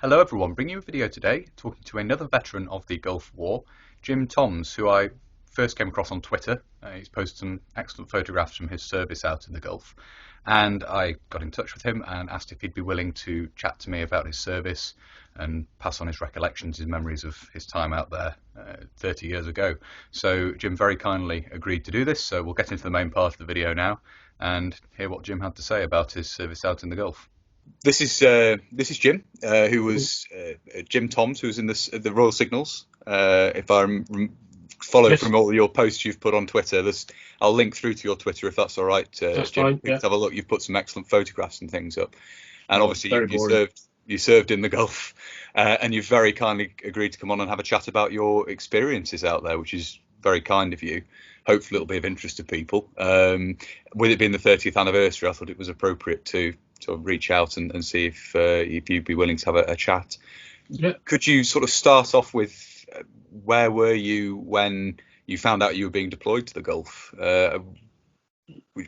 Hello everyone, bringing you a video today talking to another veteran of the Gulf War, Jim Toms, who I first came across on Twitter. He's posted some excellent photographs from his service out in the Gulf, and I got in touch with him and asked if he'd be willing to chat to me about his service and pass on his recollections, his memories of his time out there 30 years ago. So Jim very kindly agreed to do this, so we'll get into the main part of the video now and hear what Jim had to say about his service out in the Gulf. This is Jim, who was Jim Toms, who was in the Royal Signals. If I follow from all your posts you've put on Twitter, I'll link through to your Twitter if that's all right. That's Jim. fine. Yeah. Have a look. You've put some excellent photographs and things up, and obviously you served in the Gulf, and you've very kindly agreed to come on and have a chat about your experiences out there, which is very kind of you. Hopefully it'll be of interest to people. With it being the 30th anniversary, I thought it was appropriate to sort of reach out and see if you'd be willing to have a chat. Yeah. Could you sort of start off with where were you when you found out you were being deployed to the Gulf?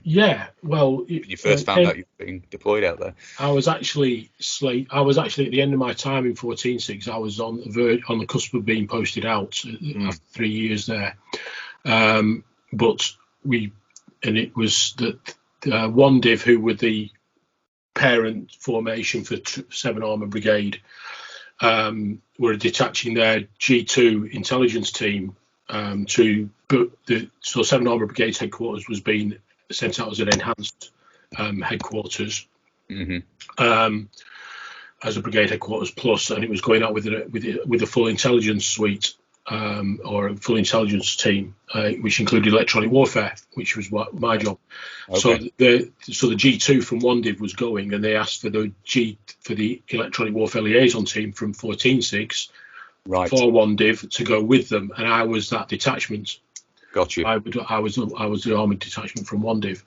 Yeah, well, when you first found out you were being deployed out there. I was actually at the end of my time in 14-6. I was on the cusp of being posted out after 3 years there. But it was that one div, who were the parent formation for 7 Armoured Brigade, were detaching their G2 intelligence team so 7 Armoured Brigade's headquarters was being sent out as an enhanced headquarters, as a brigade headquarters plus, and it was going out with a full intelligence suite or a full intelligence team, which included electronic warfare, which was my job. Okay. So the G2 from one div was going, and they asked for the electronic warfare liaison team from 14-6 for one div to go with them, and I was that detachment. Got you. I was the armoured detachment from one div,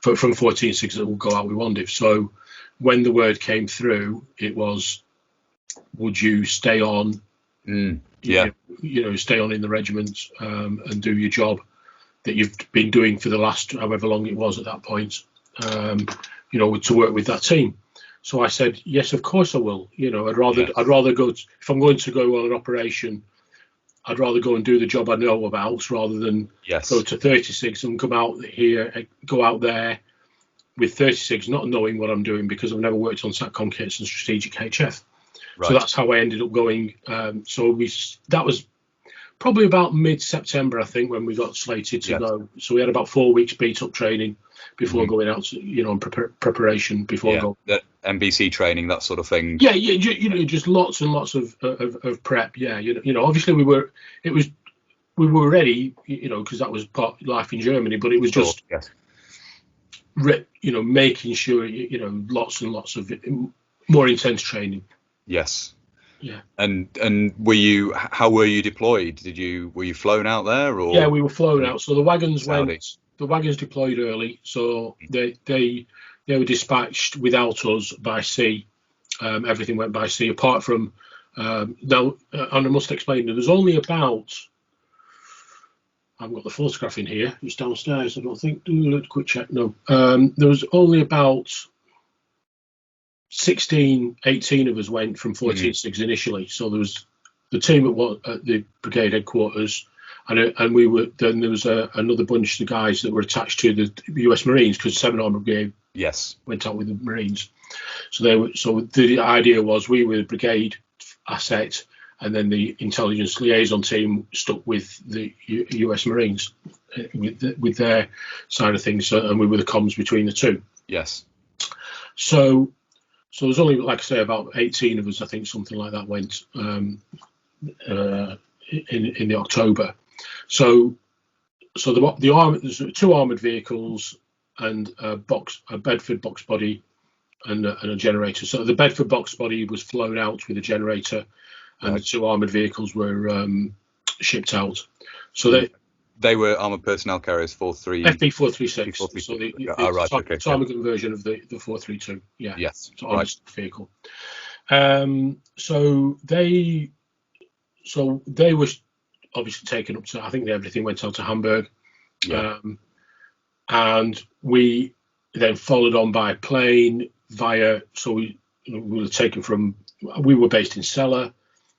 from 14-6 that would go out with one div. So when the word came through, it was, would you stay on? Yeah. Stay on in the regiment and do your job that you've been doing for the last however long it was at that point, to work with that team. So I said, yes, of course I will. I'd rather go, if I'm going to go on an operation, I'd rather go and do the job I know about rather than go to 36 and go out there with 36 not knowing what I'm doing, because I've never worked on SATCOM kits and strategic HF. Right. So that's how I ended up going. That was probably about mid-September, I think, when we got slated to go. So we had about 4 weeks beat-up training before going out, preparation before going. The NBC training, that sort of thing. Yeah, just lots and lots of prep. Yeah, obviously we were ready, because that was part of life in Germany. But it was just, making sure, lots and lots of more intense training. Yes. Yeah. And how were you deployed? Were you flown out there, or? Yeah, we were flown out. So the wagons deployed early, so they were dispatched without us by sea. Everything went by sea, apart from and I must explain that there's only about, I've got the photograph in here, it's downstairs, I don't think. Quick check. No, there was only about 18 of us went from 14-6 initially. So there was the team at the brigade headquarters, and we were, then there was another bunch of guys that were attached to the US Marines, because 7 Armoured Brigade went out with the Marines. So the idea was we were the brigade asset, and then the intelligence liaison team stuck with the US Marines with their side of things, and we were the comms between the two. Yes. So there's only, like I say, about 18 of us, I think, something like that, went in the October. So there's 2 armoured vehicles and a Bedford box body and a generator. So the Bedford box body was flown out with a generator, and the 2 armoured vehicles were shipped out. So they were armoured personnel carriers, FB436. So the Ptarmigan version of the 432. Yeah. Yes. So armoured vehicle. So they were obviously taken up to, I think everything went out to Hamburg. Yeah. And we then followed on by plane via, so we were taken from we were based in Celle,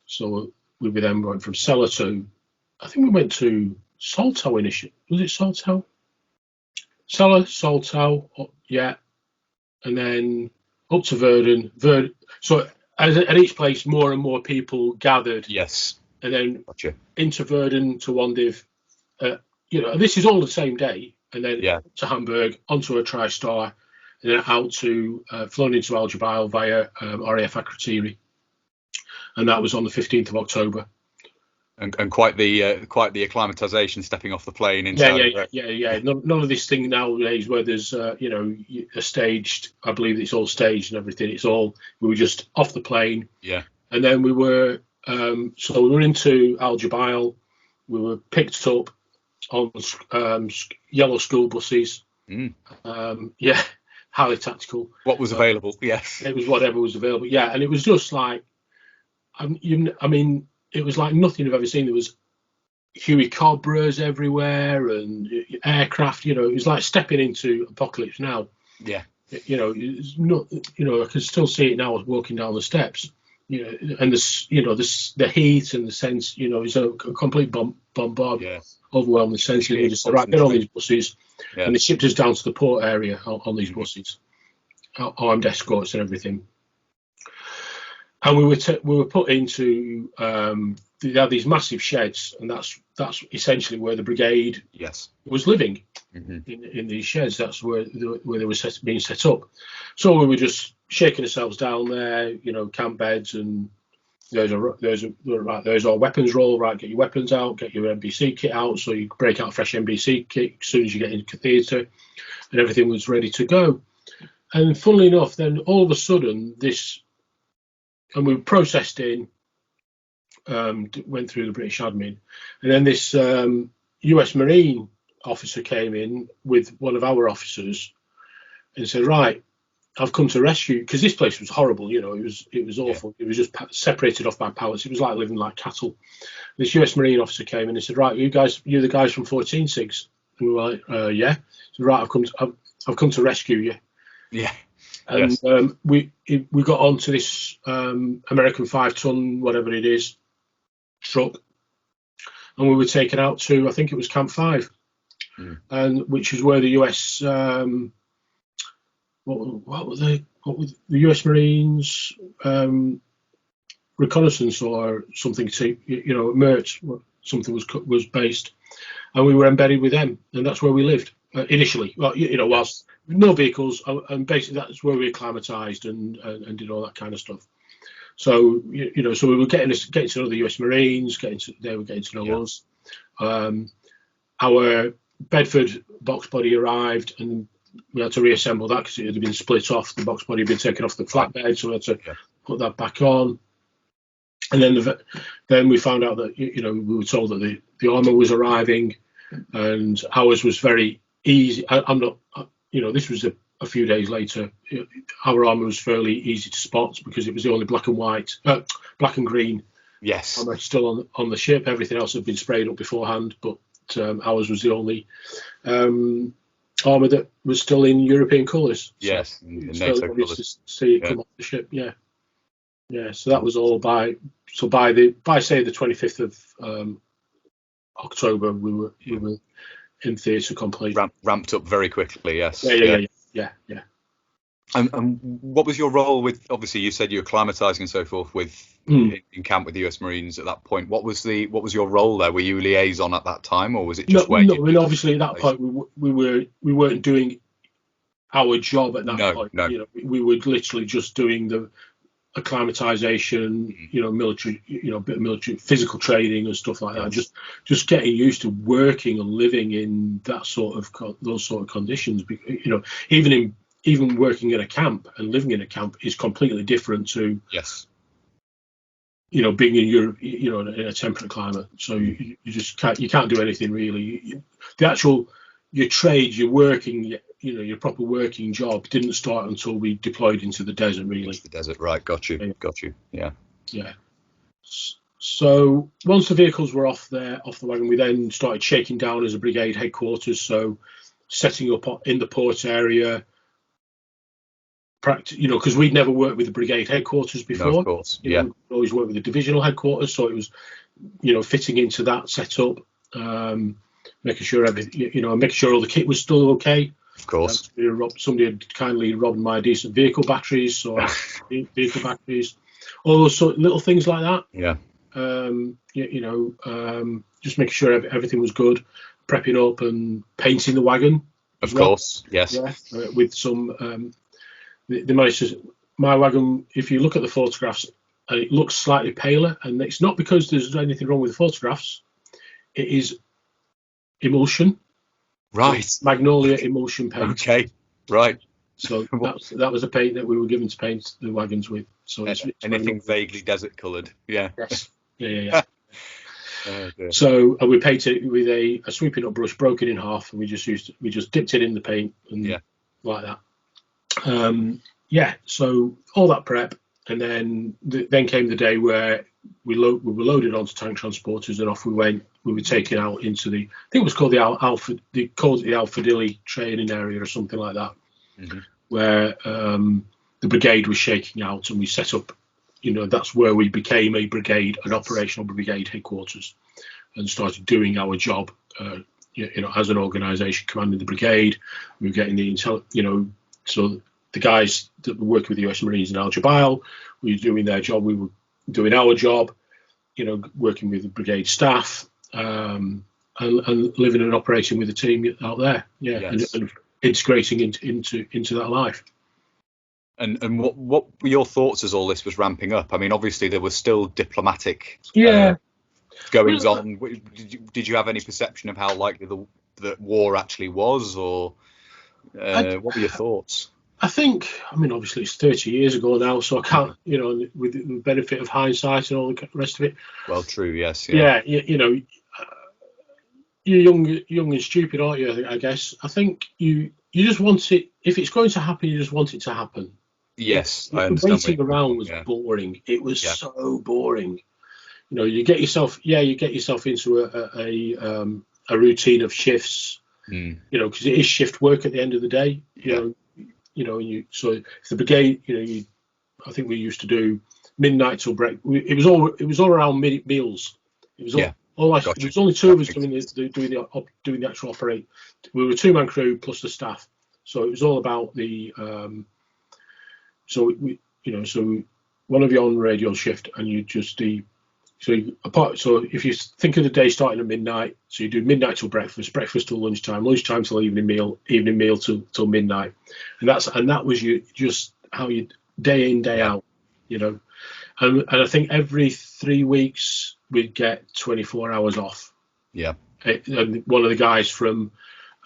so we then went from Celle to, I think we went to Salto initially. Was it Salto? Celle, Salto, yeah, and then up to Verdun. So at each place, more and more people gathered. Yes. And then Gotcha. into Verdun to Wandiv. This is all the same day, and then to Hamburg, onto a TriStar, and then out to flown into Al Jubail via RAF Akrotiri, and that was on the 15th of October. And quite the acclimatization, stepping off the plane into yeah. None of this thing nowadays where there's a staged. I believe it's all staged and everything. We were just off the plane. Yeah. And then we were so we were into Al Jubail. We were picked up on yellow school buses. Highly tactical. What was available? Yes. It was whatever was available. Yeah, and it was just like, it was like nothing I've ever seen. There was Huey Cobras everywhere and aircraft. It was like stepping into Apocalypse Now. Yeah. It's not. I can still see it now walking down the steps. And the heat and the sense. It's a complete bombard. Yeah. Overwhelming sense. You just get on these buses, and they shipped us down to the port area on these buses, armed escorts and everything. And we were put into they had these massive sheds, and that's essentially where the brigade was living, in these sheds. That's where they were being set up. So we were just shaking ourselves down there, camp beds, and there's our weapons roll. Right, get your weapons out, get your NBC kit out, so you break out a fresh NBC kit as soon as you get into theatre, and everything was ready to go. And funnily enough, then all of a sudden and we processed in, went through the British admin, and then this US Marine officer came in with one of our officers and said, "Right, I've come to rescue," because this place was horrible. It was awful. It was just separated off by pallets. It was like living like cattle. This US Marine officer came in and said, "Right, you're the guys from 14 SIGs." And we were like, "Yeah." So, "Right, I've come to rescue you." Yeah. And we got onto this American 5-ton, whatever it is, truck, and we were taken out to, I think it was Camp 5, and which is where the US what were the US Marines reconnaissance or something to MERT, something was based, and we were embedded with them, and that's where we lived initially. Well, whilst no vehicles, and basically that's where we acclimatized and did all that kind of stuff. So so we were getting to know the US Marines, they were getting to know us. Our Bedford box body arrived, and we had to reassemble that because it had been split off. The box body had been taken off the flatbed, so we had to put that back on. And then we found out that we were told that the armour was arriving, and ours was very easy. I'm not. This was a few days later. Our armour was fairly easy to spot because it was the only black and green. Yes. Armour still on the ship. Everything else had been sprayed up beforehand, but ours was the only armour that was still in European colours. Yes, so it's fairly obvious to see it come off the ship. Yeah. So that was all by say the 25th of October. We were in theatre complete. Ramped up very quickly. Yes. Yeah. And what was your role with? Obviously, you said you were acclimatizing and so forth in camp with the US Marines at that point. What was your role there? Were you liaison at that time, or was it just obviously at that point we weren't doing our job at that point. No. We were literally just doing the acclimatization, military, bit of military physical training and stuff like that. Just getting used to working and living in those sort of conditions. Even working in a camp and living in a camp is completely different to being in Europe, in a temperate climate. So you just can't do anything really. Your trade, your working, your proper working job didn't start until we deployed into the desert, really. Into the desert, right? Got you. Yeah. So once the vehicles were off the wagon, we then started shaking down as a brigade headquarters. So setting up in the port area, practice, because we'd never worked with the brigade headquarters before. No, of course, We always worked with the divisional headquarters, so it was, fitting into that setup, making sure making sure all the kit was still okay. Of course. Somebody had kindly robbed my decent vehicle batteries, so vehicle batteries, all those sort of little things like that. Yeah. Just making sure everything was good, prepping up and painting the wagon. Of course, yes. Yeah, with some. My wagon, if you look at the photographs, it looks slightly paler, and it's not because there's anything wrong with the photographs. It is emulsion. Right. Magnolia emulsion paint. Okay. Right. So that was a paint that we were given to paint the wagons with. So it's anything vaguely desert coloured. Yeah. Yes. Yeah. Oh, so we painted it with a sweeping up brush, broken in half, and we just dipped it in the paint and like that. So all that prep, and then came the day where we were loaded onto tank transporters, and off we went. We were taken out into I think it was called they called it the Alfadilly training area or something like that, where the brigade was shaking out, and we set up. That's where we became a brigade, an operational brigade headquarters, and started doing our job. As an organisation, commanding the brigade, we were getting the intel. So the guys that were working with the US Marines in Al Jabail, we were doing their job. We were doing our job. Working with the brigade staff, and living and operating with the team out there. And integrating into that life. And what were your thoughts as all this was ramping up? I mean, obviously there was still diplomatic goings on. Did you have any perception of how likely the war actually was, or what were your thoughts? I think, obviously it's 30 years ago now, so I can't, with the benefit of hindsight and all the rest of it. Well, true, yes. Yeah, you're young and stupid, aren't you? I guess. I think you just want it. If it's going to happen, you just want it to happen. Yes, I understand. Waiting around was boring. It was so boring. You get yourself into a routine of shifts. Because it is shift work at the end of the day. So if the brigade, I think we used to do midnight till break. It was all around meals. It was all. There was only two of us doing the actual operate. We were a 2-man crew plus the staff. So it was all about the. So one of you on radio shift, and you just So if you think of the day starting at midnight, so you do midnight till breakfast till lunchtime till evening meal till midnight, and that was just how you day in day out, and I think every 3 weeks we'd get 24 hours off. Yeah, and one of the guys from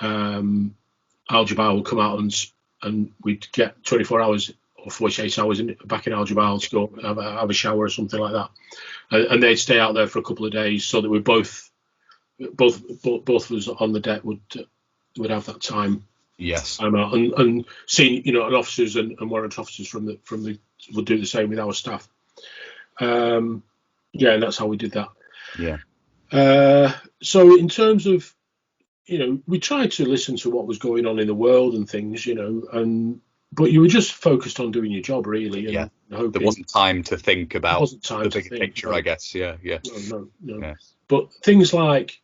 Al Jabail will come out and we'd get 24 hours or 48 hours back in Al Jabail to go have a shower or something like that. And they'd stay out there for a couple of days, so that we both of us on the deck would have that time. Yes. Out and seeing and officers and warrant officers from the would do the same with our staff. And that's how we did that. Yeah. So in terms of we tried to listen to what was going on in the world and things, but you were just focused on doing your job, really. And hoping. There wasn't time to think about the bigger picture, I guess. Yeah. No. Yeah. But things like,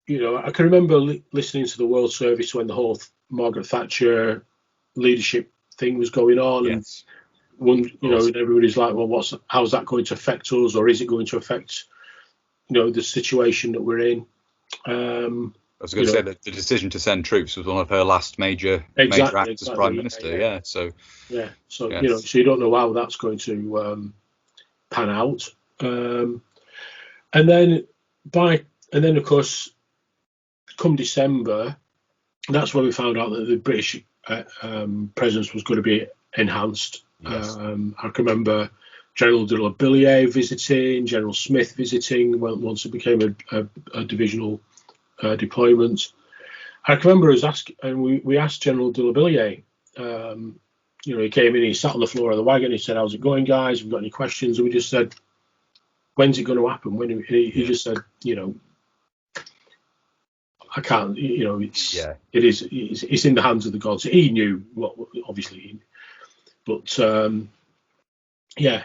I can remember listening to the World Service when the whole Margaret Thatcher leadership thing was going on. Yes. And and everybody's like, well, how's that going to affect us, or is it going to affect, the situation that we're in? I was going to say that the decision to send troops was one of her last major acts as Prime Minister. So you don't know how that's going to pan out. And then of course, come December, that's when we found out that the British presence was going to be enhanced. Yes. I can remember General de la Billière visiting, General Smith visiting once it became a divisional deployment. I can remember us asking, and we asked General de la Billière. He came in, he sat on the floor of the wagon. He said, "How's it going, guys? Have you got any questions?" And we just said, "When's it going to happen?" He just said, "I can't. It's in the hands of the gods." He knew what, obviously, But yeah,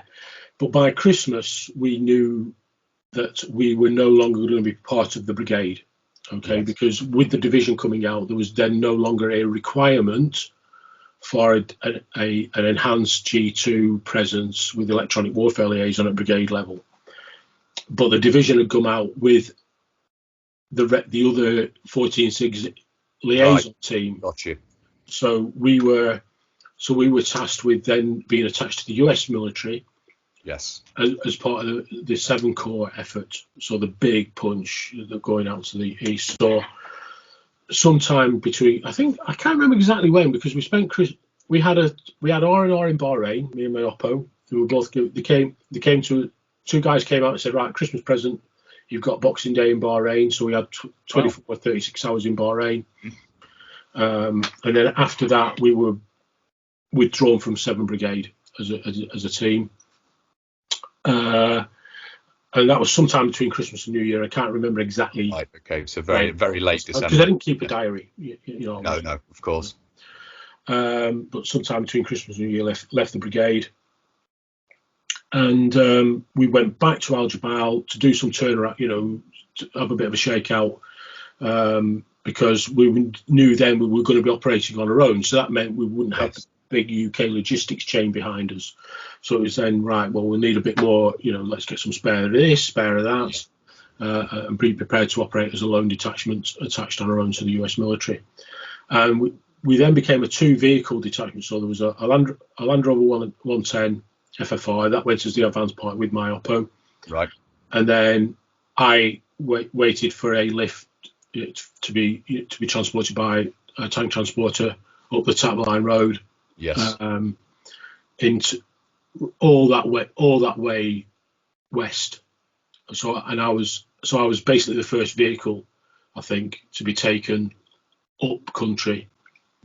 but by Christmas we knew that we were no longer going to be part of the brigade. Okay, Yes. because with the division coming out, there was then no longer a requirement for an enhanced G2 presence with electronic warfare liaison at brigade level. But the division had come out with the other 14-6 liaison team. Got you. So we were tasked with then being attached to the US military. Yes. As part of the 7 Corps effort, so the big punch going out to the east. So sometime between, I can't remember exactly when, because we had R&R in Bahrain, me and my oppo, who were both, they came to, 2 guys came out and said, right, Christmas present, you've got Boxing Day in Bahrain. So we had 24 or 36 hours in Bahrain. And then after that, we were withdrawn from 7 Brigade as a team. And that was sometime between Christmas and New Year. I can't remember exactly. Right, okay, so very late December. Because I didn't keep a diary. You know. No, of course. But sometime between Christmas and New Year, left the brigade, and we went back to Al Jabal to do some turnaround. You know, to have a bit of a shakeout, because we knew then we were going to be operating on our own. So that meant we wouldn't have the big UK logistics chain behind us. So it was then, right, well, we'll need a bit more, you know, let's get some spare of this, spare of that, and be prepared to operate as a lone detachment attached on our own to the US military. And we then became a 2-vehicle detachment. So there was a Land Rover 110 FFI, that went as the advance point with my oppo. Right. And then I waited for a lift to be transported by a tank transporter up the Tapline Road. Yes. Into all that way west. So I was basically the first vehicle, I think, to be taken up country,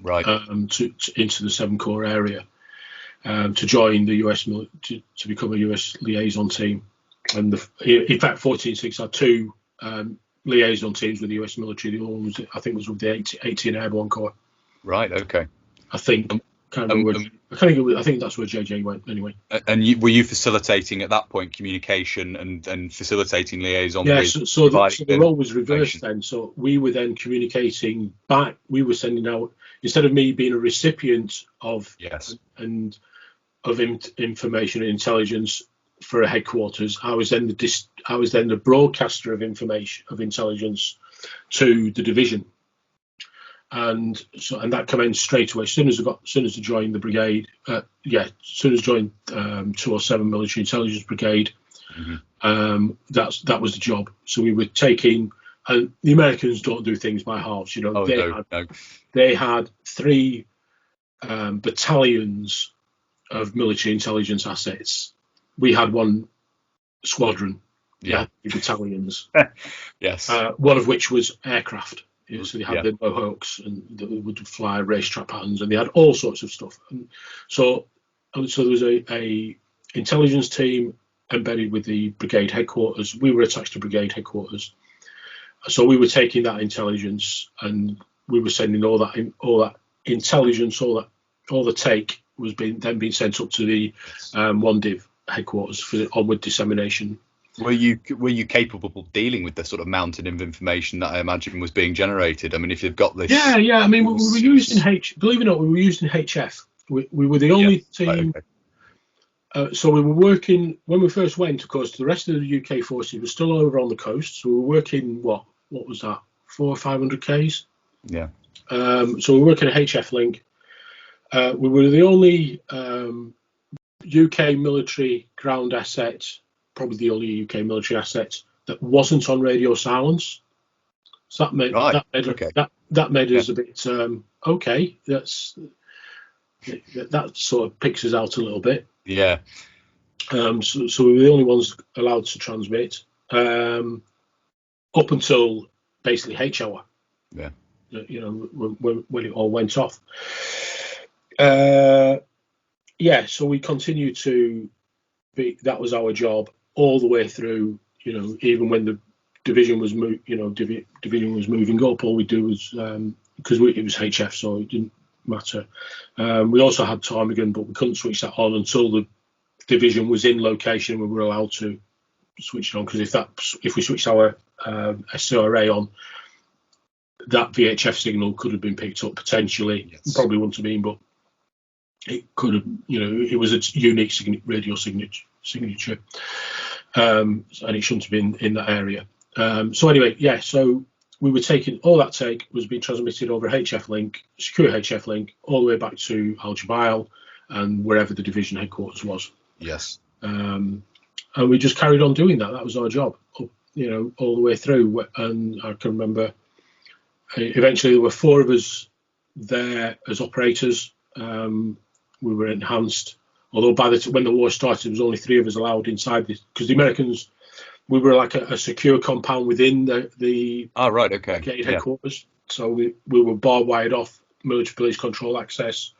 right, to into the 7 Corps area, to join the US to become a US liaison team. And in fact, 14-6 had 2 liaison teams with the US military. The other one was, I think, was with the 18 Airborne Corps. Right. Okay. I think. I think that's where JJ went anyway. And were you facilitating at that point communication and facilitating liaison? Yeah, with so the role was reversed then. So we were then communicating back. We were sending out, instead of me being a recipient of information and intelligence for a headquarters, I was then the broadcaster of information of intelligence to the division. And that commenced straight away. As soon as I joined the brigade, as soon as I joined 207 Military Intelligence Brigade, that was the job. So we were taking, and the Americans don't do things by halves, you know. They had 3 battalions of military intelligence assets. We had 1 squadron. Yeah, 3 battalions. Yes. One of which was aircraft. So they had the Mohawks, and they would fly racetrack patterns, and they had all sorts of stuff. And so there was a intelligence team embedded with the brigade headquarters. We were attached to brigade headquarters, so we were taking that intelligence, and we were sending all that intelligence, all the take was being sent up to the 1 Div headquarters for onward dissemination. Were you capable of dealing with the sort of mountain of information that I imagine was being generated? I mean, if you've got this, I mean, we were using believe it or not, we were using HF. We were the only team. Right, okay. So we were working when we first went. Of course, the rest of the UK forces were still over on the coast. So we were working what was that, 400 or 500 k's? Yeah. So we were working a HF link. We were the only UK military ground asset. Probably the only UK military asset that wasn't on radio silence. So that made us a bit okay. That sort of picks us out a little bit. Yeah. So we were the only ones allowed to transmit up until basically H hour. Yeah. You know, when it all went off. So we continued to be. That was our job all the way through, you know, even when the division was division was moving up, all we do was because it was HF, so matter. We also had ptarmigan, but we couldn't switch that on until the division was in location. We were allowed to switch it on, because if we switched our SCRA on, that VHF signal could have been picked up potentially. Yes. Probably wouldn't have been, but it could have. It was a unique radio signature, and it shouldn't have been in that area. So anyway, so we were taking all that take was being transmitted over a HF link, secure HF link, all the way back to Al Jubail and wherever the division headquarters was. Yes. And we just carried on doing that. That was our job, all the way through. And I can remember eventually there were 4 of us there as operators. We were enhanced, although when the war started, there was only 3 of us allowed inside this, because the Americans, we were like a secure compound within the right, okay, Brigade headquarters. So we were barbed wired off military police control access,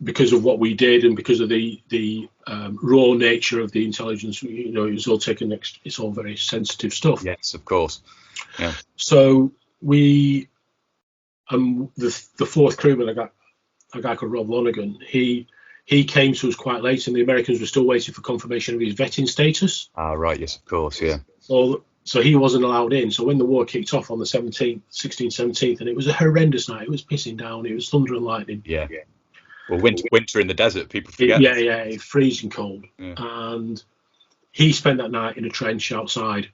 because of what we did and because of the raw nature of the intelligence. It was all taken next. It's all very sensitive stuff. Yes, of course. Yeah. So we, the 4th crewman, a guy called Rob Lonergan, he came to us quite late, and the Americans were still waiting for confirmation of his vetting status. Right, yes, of course, yeah. So he wasn't allowed in. So when the war kicked off on the 16th, 17th, and it was a horrendous night. It was pissing down. It was thunder and lightning. Yeah. Well, winter in the desert, people forget. Yeah, freezing cold. Yeah. And he spent that night in a trench outside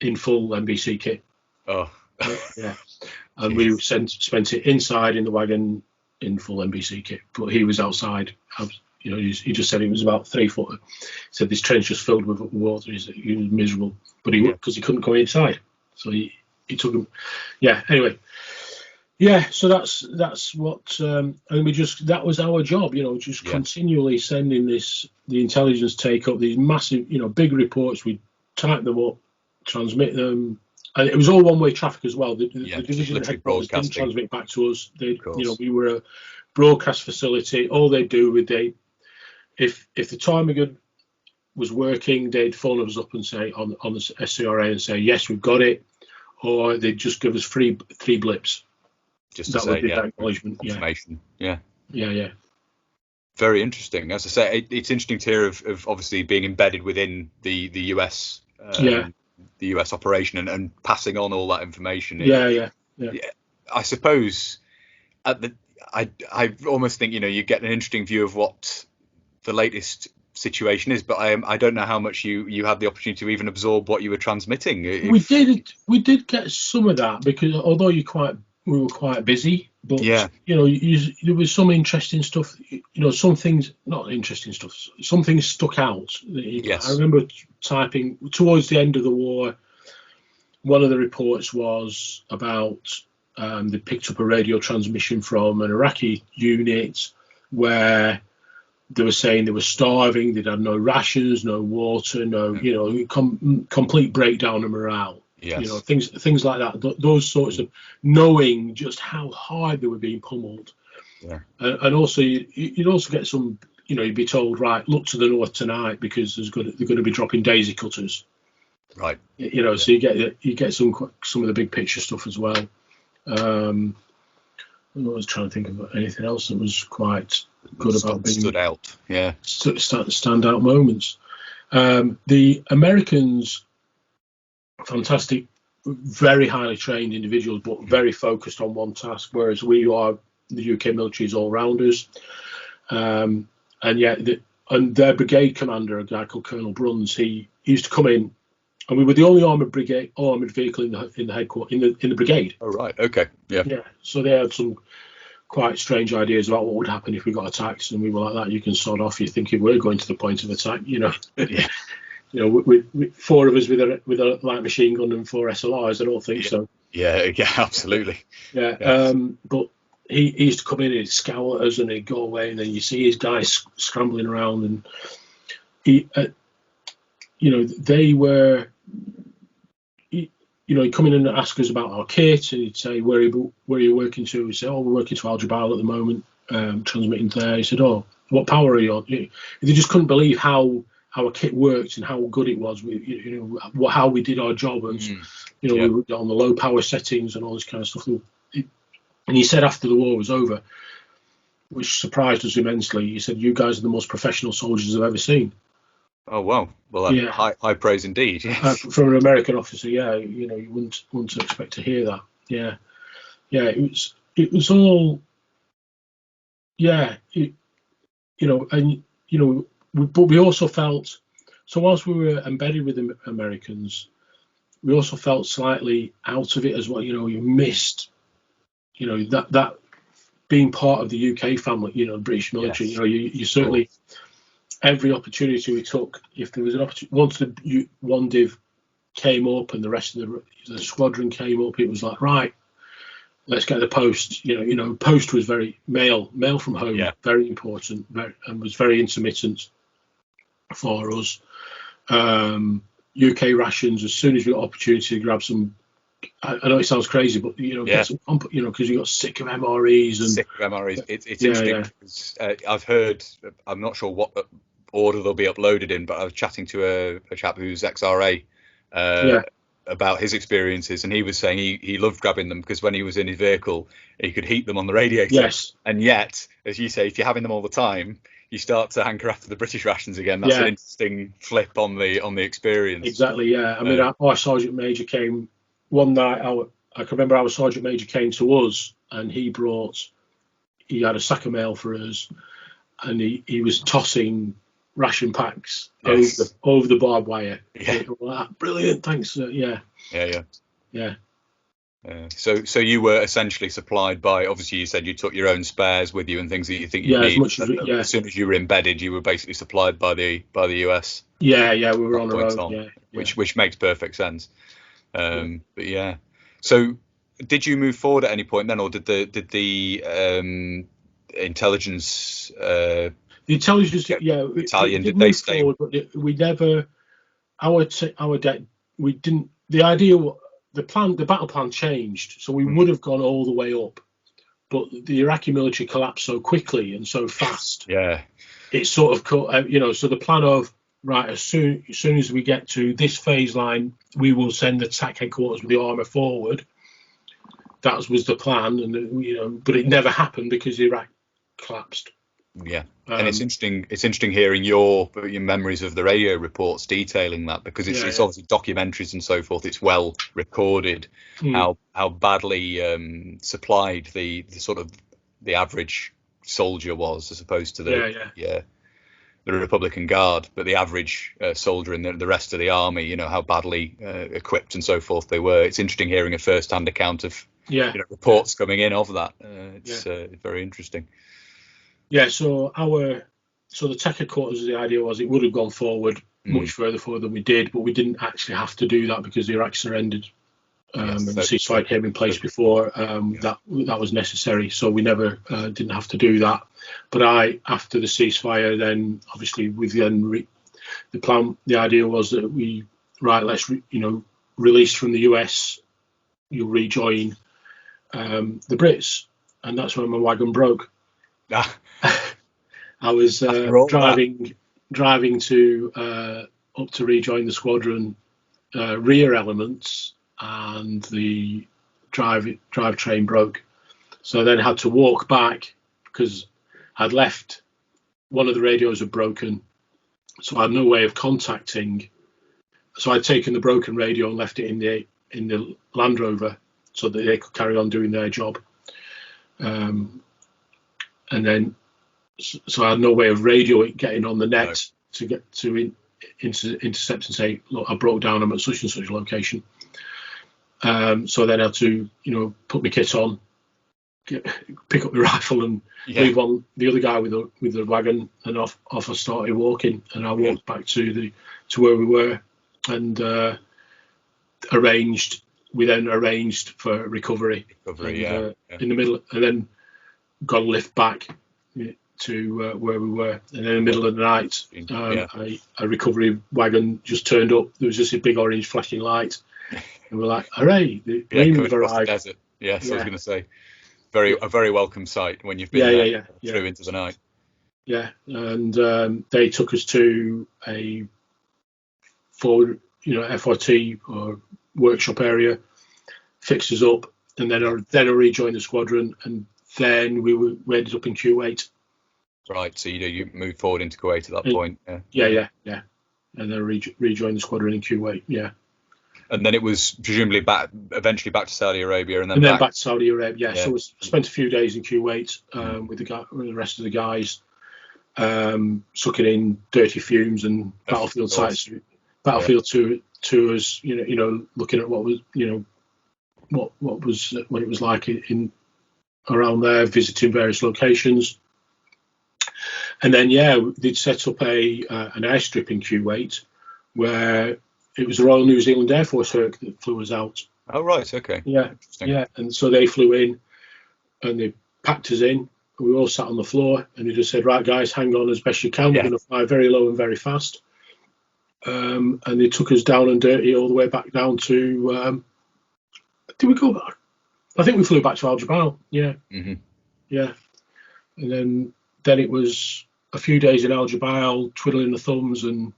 in full NBC kit. Oh. Yeah. And we spent it inside in the wagon in full NBC kit, but he was outside. He just said it was about 3 foot. He said this trench was filled with water. He was miserable, but because he couldn't go inside, so he took him. Yeah. Anyway. Yeah. So that's what, and that was our job. Continually sending the intelligence take up these massive, big reports. We type them up, transmit them. And it was all one-way traffic as well. The division headquarters didn't transmit back to us. We were a broadcast facility. All they'd do if the ptarmigan was working, they'd phone us up and say on the SCRA and say, yes, we've got it, or they'd just give us 3 blips. Just to say, that acknowledgement. Confirmation. Yeah. Very interesting. As I say, it's interesting to hear of obviously being embedded within the US. The US operation and passing on all that information. Yeah. I suppose I almost think you get an interesting view of what the latest situation is, but I don't know how much you had the opportunity to even absorb what you were transmitting. We did get some of that, because although we were quite busy, but there was some interesting stuff. Some things not interesting stuff. Some things stuck out. Yes. I remember typing towards the end of the war. One of the reports was about they picked up a radio transmission from an Iraqi unit where they were saying they were starving. They'd had no rations, no water, complete breakdown of morale. Yes. Things like that. Those sorts of knowing just how hard they were being pummeled. Yeah. And also you'd also get some. You'd be told, right, look to the north tonight because they're going to be dropping daisy cutters. Right. So you get some of the big picture stuff as well. I was trying to think of anything else that was quite good about being stood out. Yeah. Standout moments. The Americans, fantastic, very highly trained individuals, but very focused on one task, whereas we are, the UK military is all rounders. And their brigade commander, a guy called Colonel Bruns, he used to come in, and we were the only armoured vehicle in the headquarters in the brigade. Oh right, okay, yeah. So they had some quite strange ideas about what would happen if we got attacked, and we were like, that you can sort off. You're thinking we're going to the point of attack, Yeah. With 4 of us with a light machine gun and 4 SLRs. I don't think so. Yeah, absolutely. Yeah, yes. But he used to come in and he'd scowl at us and he'd go away, and then you see his guys scrambling around, and they were. He'd come in and ask us about our kit, and he'd say, where are you working to? We'd say, we're working to Al Jubail at the moment, transmitting there. He said, what power are you on? They just couldn't believe how our kit worked and how good it was. How we did our job, and we were on the low power settings and all this kind of stuff. And he said after the war was over, which surprised us immensely, he said, "You guys are the most professional soldiers I've ever seen." Oh wow. Well, Yeah, high praise indeed. Yes. from an American officer. Yeah, you know, you wouldn't expect to hear that. Yeah, yeah, it was all. Yeah, you know, and you know, but we also felt, so whilst we were embedded with the Americans, we also felt slightly out of it as well. You know, you missed, you know, that being part of the UK family, you know, British military. Yes. You know, you certainly, every opportunity we took, if there was an opportunity, once the one div came up and the rest of the squadron came up, it was like, right, let's get the post. You know, post was very mail from home, very important, and was very intermittent for us. UK rations, as soon as we got opportunity to grab some. I know it sounds crazy, but you know, get some, you know, because you got sick of MREs and sick of MREs. It's interesting because I've heard. I'm not sure what order they'll be uploaded in, but I was chatting to a chap who's XRA about his experiences, and he was saying he loved grabbing them because when he was in his vehicle, he could heat them on the radiator. Yes. And yet, as you say, if you're having them all the time, you start to hanker after the British rations again. That's an interesting flip on the experience. Exactly. Yeah. I mean, our sergeant major came one night. I can remember our sergeant major came to us, and he had a sack of mail for us, and he was tossing ration packs over the barbed wire. Yeah. Like, brilliant. Thanks. Yeah. So you were essentially supplied by, obviously you said you took your own spares with you and things that you think you need. As much as soon as you were embedded, you were basically supplied by the US. Yeah, we were on our own. Which makes perfect sense. But yeah. So did you move forward at any point then, or did the intelligence? The intelligence, Italian, did they stay? Forward, but we never. We didn't. The idea. The battle plan changed, so we would have gone all the way up, but the Iraqi military collapsed so quickly and so fast. Yeah, it sort of cut. You know, so the plan of right as soon as we get to this phase line, we will send the attack headquarters with the armour forward. That was the plan, and you know, but it never happened because Iraq collapsed. Yeah, and it's interesting hearing your memories of the radio reports detailing that, because it's obviously documentaries and so forth. It's well recorded how badly supplied the sort of the average soldier was, as opposed to the Republican Guard, but the average soldier and the rest of the army. You know how badly equipped and so forth they were. It's interesting hearing a first-hand account of reports coming in of that. It's very interesting. Yeah, so the tech headquarters, the idea was it would have gone forward much further forward than we did, but we didn't actually have to do that because Iraq surrendered and the ceasefire came in place before that was necessary. So we never didn't have to do that. But after the ceasefire, then obviously the plan, the idea was that let's release from the US, you'll rejoin the Brits, and that's when my wagon broke. I was driving to up to rejoin the squadron rear elements, and the drivetrain broke. So I then had to walk back because I'd left. One of the radios had broken, so I had no way of contacting. So I'd taken the broken radio and left it in the Land Rover so that they could carry on doing their job. And then, so I had no way of getting on the net to get to intercept and say, look, I broke down, I'm at such and such location. So then I had to, put my kit on, pick up the rifle and leave on the other guy with the wagon, and off I started walking, and I walked back to where we were, and we then arranged for recovery in the middle, and then got a lift back to where we were, and in the middle of the night a recovery wagon just turned up. There was just a big orange flashing light, and we're like, hooray, the Marines arrived. The desert. I was going to say a very welcome sight when you've been through into the night. And they took us to a FRT or workshop area, fixed us up, and then I rejoined the squadron, and then we ended up in Kuwait. Right. So you moved forward into Kuwait at that point. Yeah. And then rejoined the squadron in Kuwait. Yeah. And then it was presumably eventually back to Saudi Arabia, and then back to Saudi Arabia. Yeah. So we spent a few days in Kuwait with the rest of the guys, sucking in dirty fumes and battlefield sites, battlefield tours. You know, looking at what it was like in around there, visiting various locations. And then they'd set up an airstrip in Kuwait where it was the Royal New Zealand Air Force Herc that flew us out. Oh, right, okay. Yeah, and so they flew in and they packed us in. We all sat on the floor and they just said, right, guys, hang on as best you can. We're going to fly very low and very fast. And they took us down and dirty all the way back down to... did we go back? I think we flew back to Al Jabal. Yeah. Mm-hmm. Yeah. And then it was a few days in Al Jabal, twiddling the thumbs and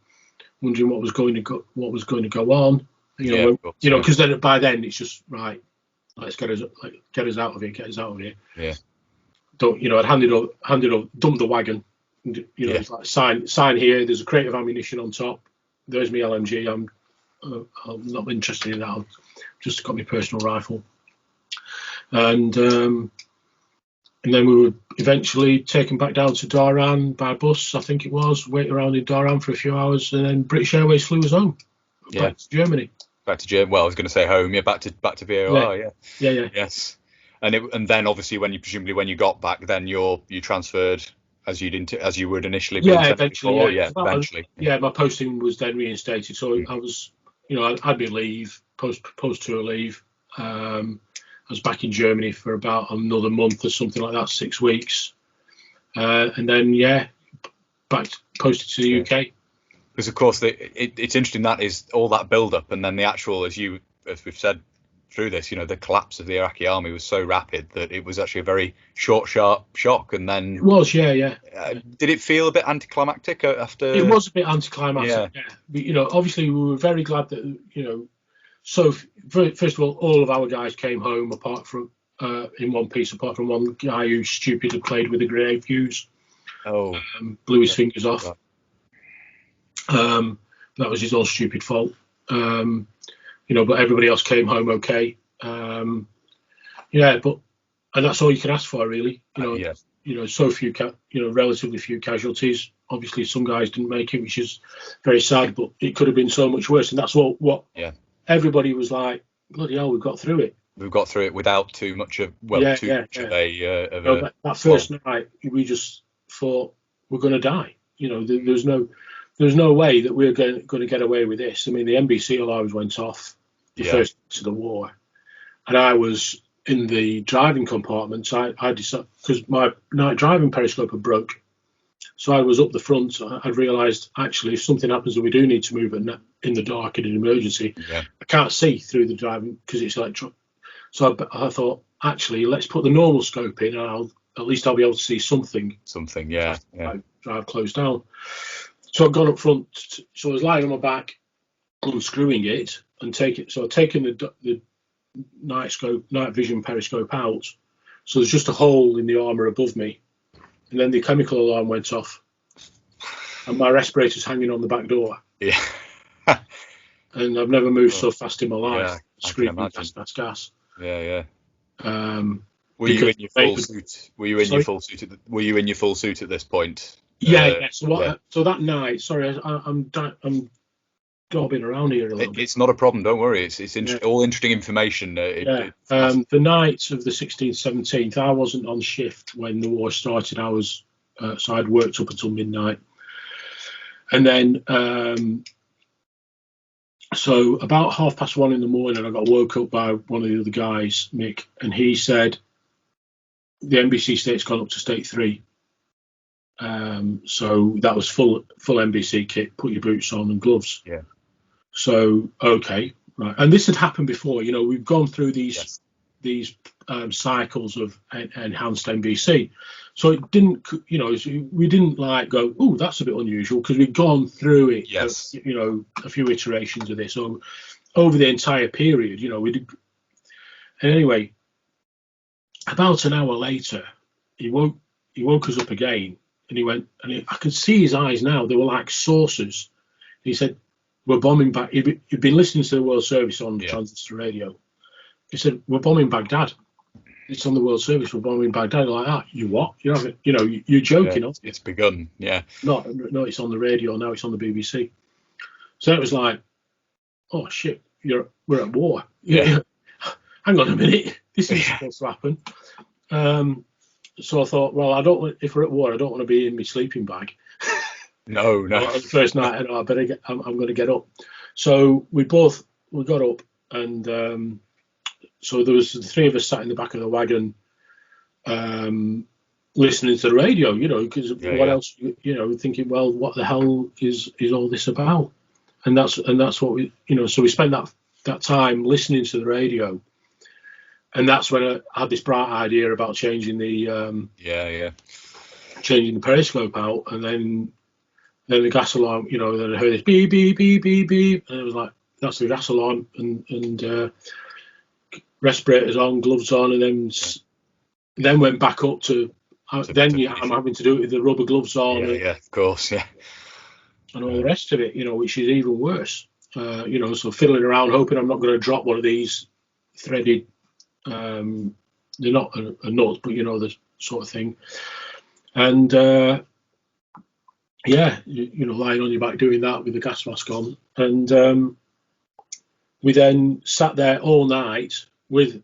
wondering what was going to go on. Because then by then it's just right. Let's get us out of here. Get us out of here. Yeah. I'd handed up, dumped the wagon. It's like sign here. There's a crate of ammunition on top. There's my LMG. I'm not interested in that. I've just got my personal rifle. And then we were eventually taken back down to Dhahran by bus, I think it was. Wait around in Dhahran for a few hours, and then British Airways flew us home. Back to Germany. Back to Germany. Well, I was going to say home. Yeah, back to VOR. Yeah. Yes. And then obviously when you got back, then you transferred as you would initially. Eventually. Eventually. Yeah, my posting was then reinstated, so I was, I'd be leave post tour leave. I was back in Germany for about another month or something like that, 6 weeks, and then posted to the UK. Because of course it's interesting that is all that build up, and then the actual, as we've said through this, the collapse of the Iraqi army was so rapid that it was actually a very short, sharp shock. And then it was, did it feel a bit anticlimactic after? It was a bit anticlimactic. Yeah. But obviously we were very glad that So first of all of our guys came home apart from in one piece, apart from one guy who stupidly played with a grenade fuse. Blew his fingers off. That was his own stupid fault. But everybody else came home okay. And that's all you can ask for, really. So few, relatively few casualties. Obviously, some guys didn't make it, which is very sad. But it could have been so much worse, and that's what. Everybody was like, bloody hell, we've got through it. We've got through it without too much of that first night, we just thought we're going to die. There's no way that we're going to get away with this. I mean, the NBC alarms went off the first to the war, and I was in the driving compartment. So I decided, because my night driving periscope had broke. So I was up the front. I realised, actually, if something happens and we do need to move in the dark in an emergency, I can't see through the driving because it's electronic. So I thought, actually, let's put the normal scope in, and at least I'll be able to see something. Drive closed down. So I've gone up front. So I was lying on my back, unscrewing it, and So I've taken the night vision periscope out. So there's just a hole in the armour above me. And then the chemical alarm went off, and my respirator's hanging on the back door. Yeah. And I've never moved so fast in my life. Screaming gas. Yeah. Were you in your full suit? Were you in your full suit at this point? Yeah. So that night, sorry, I'm gobbing around here a little bit. It's not a problem. Don't worry. It's all interesting information. The night of the 16th, 17th, I wasn't on shift when the war started. I was so I'd worked up until midnight, and then so about 1:30 in the morning, I got woke up by one of the other guys, Mick, and he said the NBC state's gone up to state 3. So that was full NBC kit. Put your boots on and gloves. Yeah. So okay, right. And this had happened before. We've gone through these cycles of enhanced NBC. So it didn't, we didn't like go, oh, that's a bit unusual, because we'd gone through it. Yes. A few iterations of this over the entire period. We did. And anyway, About an hour later, he woke us up again, and he went, and I could see his eyes now. They were like saucers. He said, "We're bombing back." He'd been listening to the World Service on transistor radio. He said, "We're bombing Baghdad. It's on the World Service. We're bombing Baghdad." Like that. You what? You haven't? You know, you're joking. Yeah, it's begun. Yeah. No, it's on the radio now. It's on the BBC. So it was like, oh shit, we're at war. Yeah. Hang on a minute, this isn't supposed to happen. So I thought, well, if we're at war, I don't want to be in my sleeping bag. No. The first night, I'm going to get up. So we got up, and so there was the three of us sat in the back of the wagon, listening to the radio, because what else, thinking, well, what the hell is all this about? And that's what we, so we spent that time listening to the radio, and that's when I had this bright idea about changing the changing the periscope out, and then the gas alarm, then I heard this beep beep beep beep beep, and it was like, that's the gas alarm, and respirators on, gloves on, and then went back up to I'm having to do it with the rubber gloves on, of course, and all the rest of it, which is even worse. So fiddling around, hoping I'm not going to drop one of these threaded. They're not a nut, but the sort of thing. And lying on your back doing that with the gas mask on, and we then sat there all night with,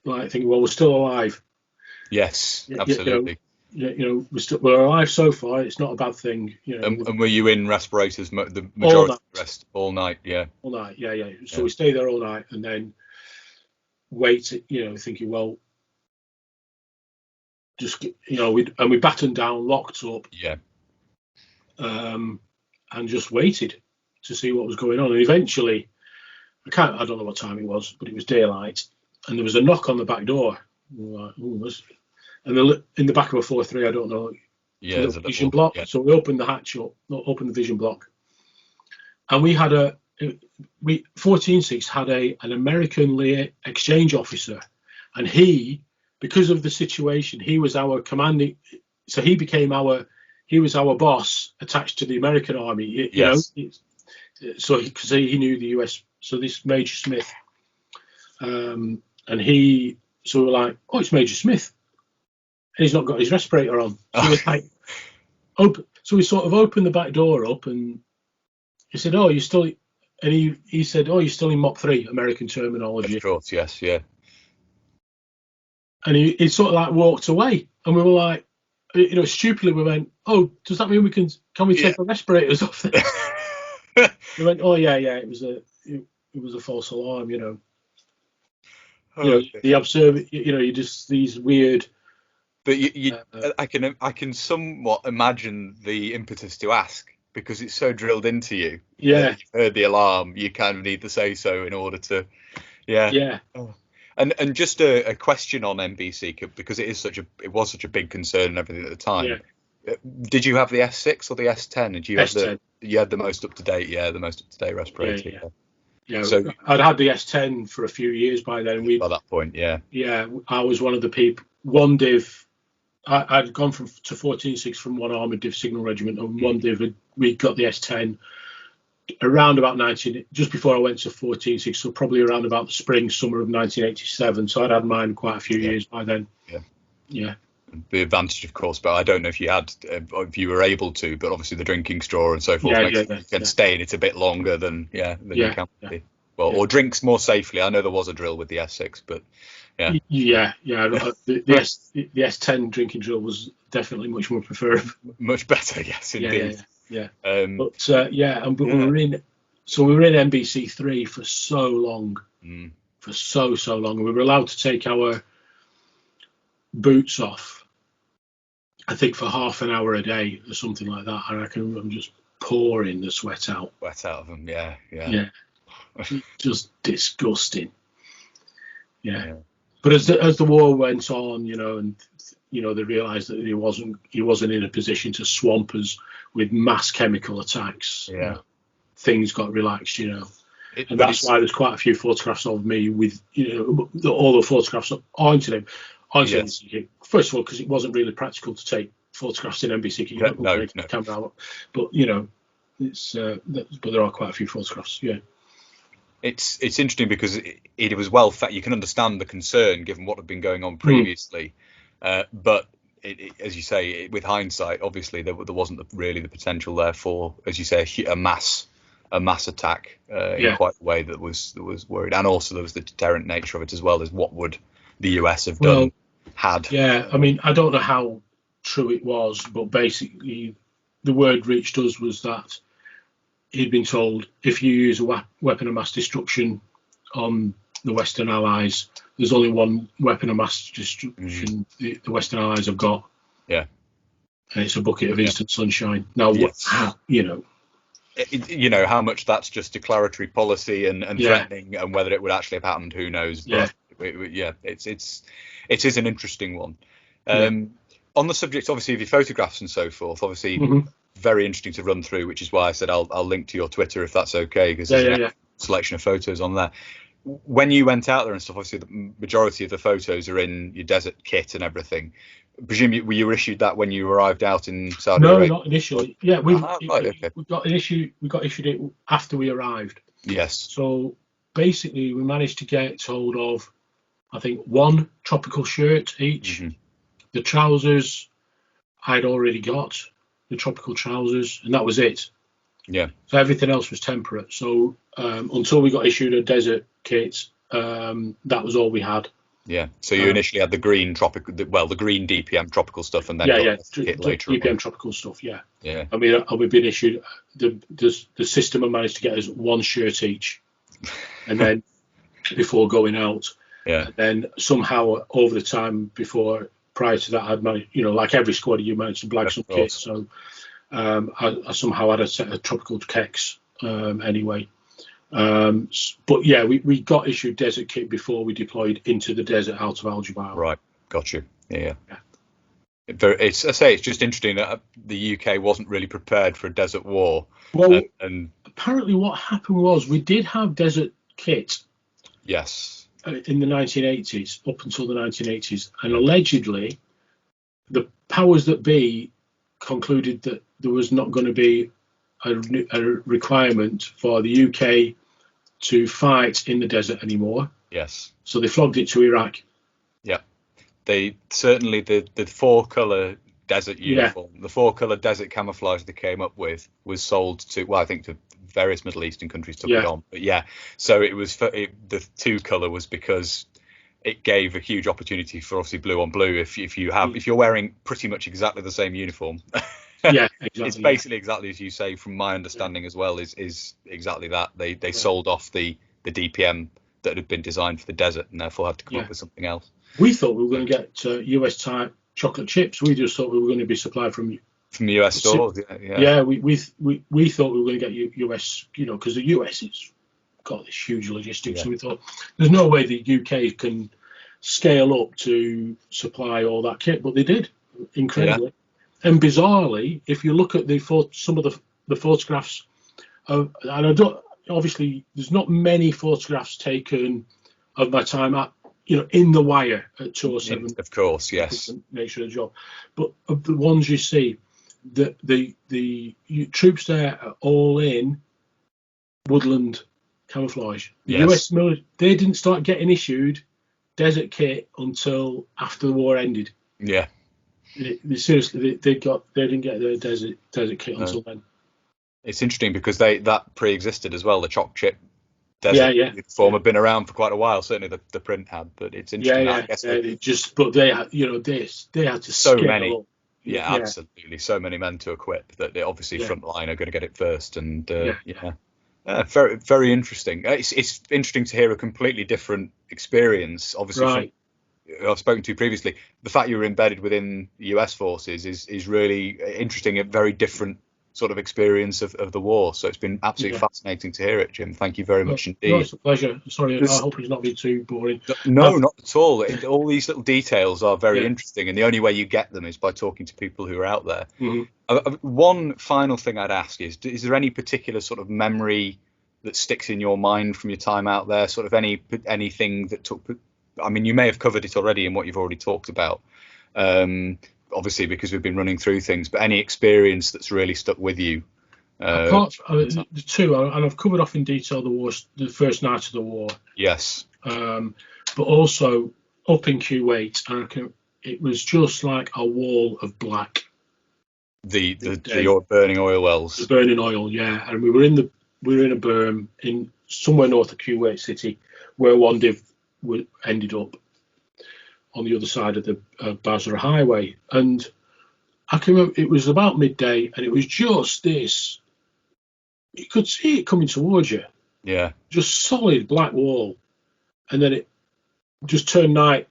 like, thinking, well, we're still alive. Yes, absolutely. We're alive so far. It's not a bad thing. And were you in respirators the majority of the rest all night? Yeah. All night. Yeah. So we stayed there all night, and then waited. Thinking, well, just we battened down, locked up. Yeah. And just waited to see what was going on. And eventually, I don't know what time it was, but it was daylight, and there was a knock on the back door. Like, and in the back of a 4-3, I don't know. Yeah, there's a vision block. Yeah. So we opened the hatch up, opened the vision block, and we had 14-6 had an American exchange officer, and he, because of the situation, he was our commanding. So he was our boss attached to the American army. So because he knew the US. So this Major Smith, and so we're like, oh, it's Major Smith. And he's not got his respirator on. So we're like, open. So we sort of opened the back door up, and he said, "Oh, you're still," and he said, "Oh, you're still in Mach 3, American terminology." Of course, yes, yeah. And he sort of like walked away, and we were like, stupidly we went, "Oh, does that mean we can we take the respirators off there?" We went, "Oh yeah, it was a false alarm, the observer, you just these weird." But I can somewhat imagine the impetus to ask, because it's so drilled into you. Yeah. You've heard the alarm, you kind of need to say so in order to. Yeah. Yeah. Oh. And just a question on NBC Kit, because it was such a big concern and everything at the time. Yeah. Did you have the S6 or the S10? Did you have you had the most up to date? Yeah, the most up to date respirator. Yeah. So I'd had the S10 for a few years by then. By that point, yeah. Yeah, I was one of the people. One div, I'd gone to 14-6 from one Armoured div signal regiment, and one div we got the S10 around about just before I went to 14-6, so probably around about the summer of 1987. So I'd had mine quite a few years by then. Yeah. The advantage, of course, but I don't know if you were able to, but obviously the drinking straw and so forth you can stay in it a bit longer than you can be. Well, or drinks more safely. I know there was a drill with the S6, but The S10 drinking drill was definitely much more preferable. Much better, yes, indeed. Yeah. But we were in NBC 3 for so long, for so long, and we were allowed to take our boots off, I think, for half an hour a day or something like that. I reckon I'm just pouring the sweat out. Wet out of them, yeah. Just disgusting. Yeah. But as the war went on, and they realised that he wasn't in a position to swamp us with mass chemical attacks. Yeah. Things got relaxed, and that's why there's quite a few photographs of me with, all the photographs on him. Honestly, Yes. first of all, because it wasn't really practical to take photographs in NBC Kit. You're not going to take a camera out, but it's but there are quite a few photographs. Yeah. It's interesting because it was you can understand the concern given what had been going on previously, but as you say, with hindsight, obviously there wasn't really the potential there for, as you say, a mass attack in quite the way that was worried, and also there was the deterrent nature of it as well as what would the US have done had. Yeah, I mean, I don't know how true it was, but basically the word reached us was that he'd been told, if you use a weapon of mass destruction on the Western Allies, there's only one weapon of mass destruction the Western Allies have got. Yeah. And it's a bucket of instant sunshine. Now, how much that's just declaratory policy and threatening, and whether it would actually have happened, who knows? But it is an interesting one. On the subject, obviously, of your photographs and so forth, obviously very interesting to run through, which is why I said I'll link to your Twitter if that's okay, because there's a selection of photos on there. When you went out there and stuff, obviously the majority of the photos are in your desert kit and everything. Presume were you issued that when you arrived out in Saudi Arabia? No, not initially. Yeah, we got issued it after we arrived. Yes. So basically, we managed to get hold of, I think, one tropical shirt each. The trousers I'd already got, the tropical trousers, and that was it. Yeah. So everything else was temperate. So until we got issued a desert kit, that was all we had. Yeah. So you initially had the green the green DPM tropical stuff, and then got the kit later. DPM tropical stuff. Yeah. Yeah. I mean, we've been issued the system. I managed to get us one shirt each, and then before going out. Yeah. And then somehow over the time prior to that, I'd managed, like every squad, you managed to blag some kit. So I somehow had a set of tropical keks anyway. But yeah, we got issued desert kit before we deployed into the desert out of Al Jubail. Right, got you. Yeah. It's just interesting that the UK wasn't really prepared for a desert war. Well, and apparently what happened was we did have desert kit. Yes. In the 1980s, up until the 1980s, and allegedly, the powers that be concluded that there was not going to be a requirement for the UK to fight in the desert anymore. Yes. So they flogged it to Iraq. Yeah. They certainly the 4-colour desert uniform, the 4-colour desert camouflage they came up with was sold to, I think to various Middle Eastern countries took it on. But so it was the 2-colour was because it gave a huge opportunity for obviously blue on blue. If you're wearing pretty much exactly the same uniform. Yeah, exactly. It's basically exactly as you say, from my understanding as well, is exactly that. They sold off the DPM that had been designed for the desert and therefore had to come up with something else. We thought we were going to get US type chocolate chips. We just thought we were going to be supplied from US stores. Yeah, we thought we were going to get US, because the US has got this huge logistics. So we thought there's no way the UK can scale up to supply all that kit, but they did, incredibly. Yeah. And bizarrely, if you look at some of the photographs, and obviously there's not many photographs taken of my time at, in the wire at 207. Of course, yes. Nature of the job, but of the ones you see, the troops there are all in woodland camouflage. The US military, they didn't start getting issued desert kit until after the war ended. Yeah. Seriously, they didn't get their desert kit until then. It's interesting because that pre-existed as well. The choc chip desert uniform had been around for quite a while. Certainly the print had, but it's interesting. They had to so many. Up. Yeah, absolutely. So many men to equip that they obviously frontline are going to get it first, and very very interesting. It's interesting to hear a completely different experience. Obviously, I've spoken to you previously. The fact you were embedded within the US forces is really interesting. A very different sort of experience of the war. So it's been absolutely fascinating to hear it, Jim. Thank you very much indeed. No, it's a pleasure. Sorry, I hope it's not been too boring. No, not at all. All these little details are very interesting, and the only way you get them is by talking to people who are out there. Mm-hmm. One final thing I'd ask is there any particular sort of memory that sticks in your mind from your time out there? Sort of anything that took I mean, you may have covered it already in what you've already talked about, obviously because we've been running through things, but any experience that's really stuck with you? Apart from the two, and I've covered off in detail the first night of the war. Yes. But also up in Kuwait, it was just like a wall of black. The burning oil wells. The burning oil, yeah. And we were in a berm in somewhere north of Kuwait City, where one div ended up on the other side of the Basra Highway. And I can remember it was about midday, and it was just this. You could see it coming towards you. Yeah. Just solid black wall, and then it just turned day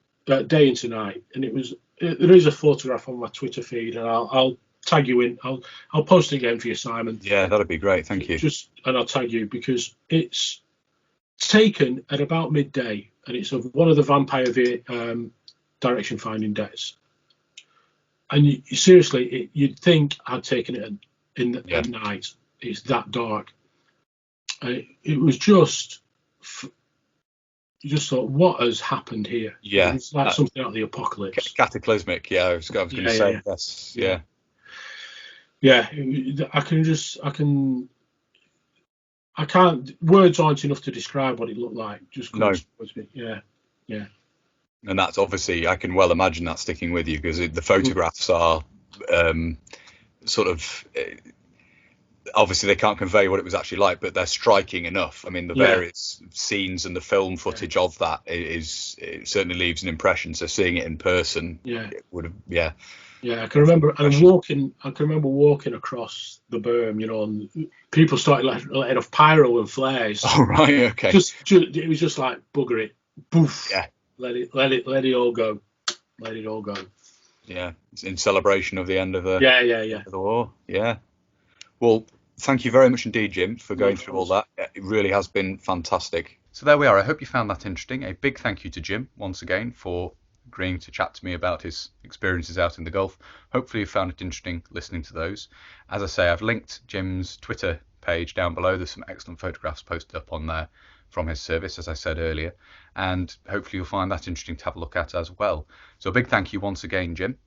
into night. And there is a photograph on my Twitter feed, and I'll tag you in. I'll post it again for you, Simon. Yeah, that'd be great. Thank you. And I'll tag you because it's taken at about midday, and it's of one of the vampire direction finding decks. And seriously, you'd think I'd taken it at night. It's that dark. It was just, you just thought, what has happened here? Yeah, it's like something out of the apocalypse. Cataclysmic. Yeah, I was going to say yes. Yeah. Yeah, I can't. Words aren't enough to describe what it looked like. Just no. Yeah. And that's obviously, I can well imagine that sticking with you because the photographs are sort of. Obviously, they can't convey what it was actually like, but they're striking enough. I mean, the various scenes and the film footage of that it certainly leaves an impression. So seeing it in person, it would have, yeah. I can remember. I can remember walking across the berm, and people started letting off pyro and flares. Oh right, okay. It was just like bugger it, poof. Yeah. Let it all go. Let it all go. Yeah, it's in celebration of the end of the of the war. Yeah. Well, thank you very much indeed, Jim, for going through all that. It really has been fantastic. So there we are. I hope you found that interesting. A big thank you to Jim once again for agreeing to chat to me about his experiences out in the Gulf. Hopefully you found it interesting listening to those. As I say, I've linked Jim's Twitter page down below. There's some excellent photographs posted up on there from his service, as I said earlier, and hopefully you'll find that interesting to have a look at as well. So a big thank you once again, Jim.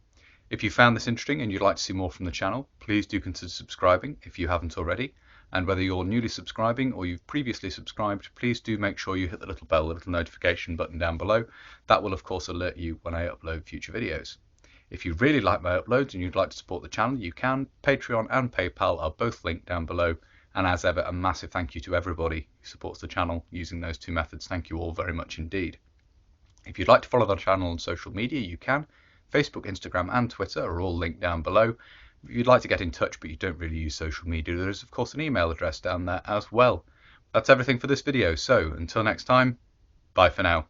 If you found this interesting and you'd like to see more from the channel, please do consider subscribing if you haven't already. And whether you're newly subscribing or you've previously subscribed, please do make sure you hit the little bell, the little notification button down below. That will of course alert you when I upload future videos. If you really like my uploads and you'd like to support the channel, you can. Patreon and PayPal are both linked down below. And as ever, a massive thank you to everybody who supports the channel using those two methods. Thank you all very much indeed. If you'd like to follow the channel on social media, you can. Facebook, Instagram and Twitter are all linked down below. If you'd like to get in touch but you don't really use social media, there is of course an email address down there as well. That's everything for this video, so until next time, bye for now.